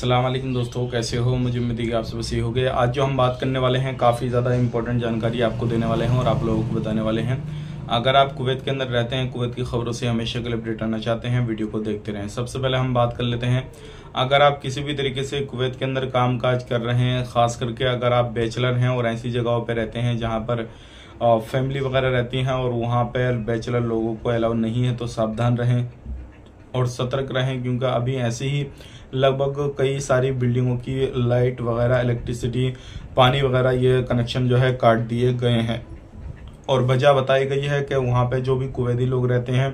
अस्सलाम वालेकुम दोस्तों, कैसे हो। मुझे उम्मीद है कि आप सब सही हो गए। आज जो हम बात करने वाले हैं काफ़ी ज़्यादा इंपॉर्टेंट जानकारी आपको देने वाले हैं और आप लोगों को बताने वाले हैं। अगर आप कुवैत के अंदर रहते हैं, कुवैत की खबरों से हमेशा के लिए अपडेट आना चाहते हैं, वीडियो को देखते रहें। सबसे पहले हम बात कर लेते हैं, अगर आप किसी भी तरीके से कुवैत के अंदर काम काज कर रहे हैं, ख़ास करके अगर आप बैचलर हैं और ऐसी जगहों पर रहते हैं जहाँ पर फैमिली वगैरह रहती हैं और वहाँ पर बैचलर लोगों को अलाउ नहीं है, तो सावधान रहें और सतर्क रहें, क्योंकि अभी ऐसे ही लगभग कई सारी बिल्डिंगों की लाइट वगैरह, इलेक्ट्रिसिटी, पानी वगैरह ये कनेक्शन जो है काट दिए गए हैं। और वजह बताई गई है कि वहाँ पे जो भी कुवैती लोग रहते हैं,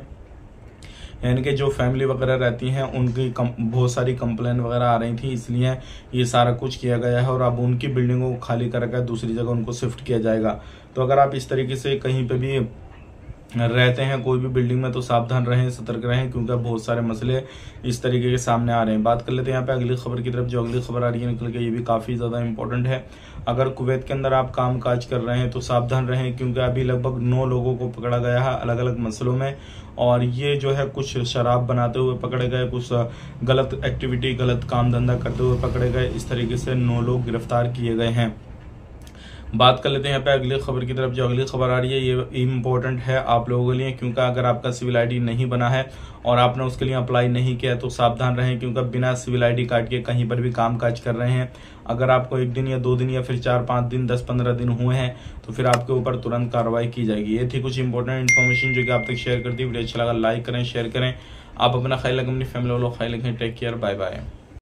यानी कि जो फैमिली वगैरह रहती हैं, उनकी बहुत सारी कंप्लेन वगैरह आ रही थी, इसलिए ये सारा कुछ किया गया है और अब उनकी बिल्डिंगों को खाली करके दूसरी जगह उनको शिफ्ट किया जाएगा। तो अगर आप इस तरीके से कहीं पे भी रहते हैं कोई भी बिल्डिंग में, तो सावधान रहें, सतर्क रहें, क्योंकि बहुत सारे मसले इस तरीके के सामने आ रहे हैं। बात कर लेते हैं यहाँ पे अगली खबर की तरफ। जो अगली खबर आ रही है निकल के, ये भी काफ़ी ज़्यादा इंपॉर्टेंट है। अगर कुवैत के अंदर आप काम काज कर रहे हैं तो सावधान रहें, क्योंकि अभी लगभग 9 लोगों को पकड़ा गया है अलग अलग मसलों में। और ये जो है कुछ शराब बनाते हुए पकड़े गए, कुछ गलत एक्टिविटी, गलत काम धंधा करते हुए पकड़े गए। इस तरीके से 9 लोग गिरफ्तार किए गए हैं। बात कर लेते हैं यहाँ पे अगली खबर की तरफ। जो अगली खबर आ रही है ये इम्पोर्टेंट है आप लोगों के लिए, क्योंकि अगर आपका सिविल आईडी नहीं बना है और आपने उसके लिए अप्लाई नहीं किया है तो सावधान रहें, क्योंकि बिना सिविल आईडी कार्ड के कहीं पर भी काम काज कर रहे हैं, अगर आपको 1 दिन या 2 दिन या फिर 4-5 दिन, 10-15 दिन हुए हैं, तो फिर आपके ऊपर तुरंत कार्रवाई की जाएगी। ये थी कुछ इंपॉर्टेंट इन्फॉर्मेशन जो कि आप तक शेयर करती। वीडियो अच्छा लगा लाइक करें, शेयर करें। आप अपना ख्याल रखें, अपनी फैमिली वालों का ख्याल रखें। Take care, bye bye.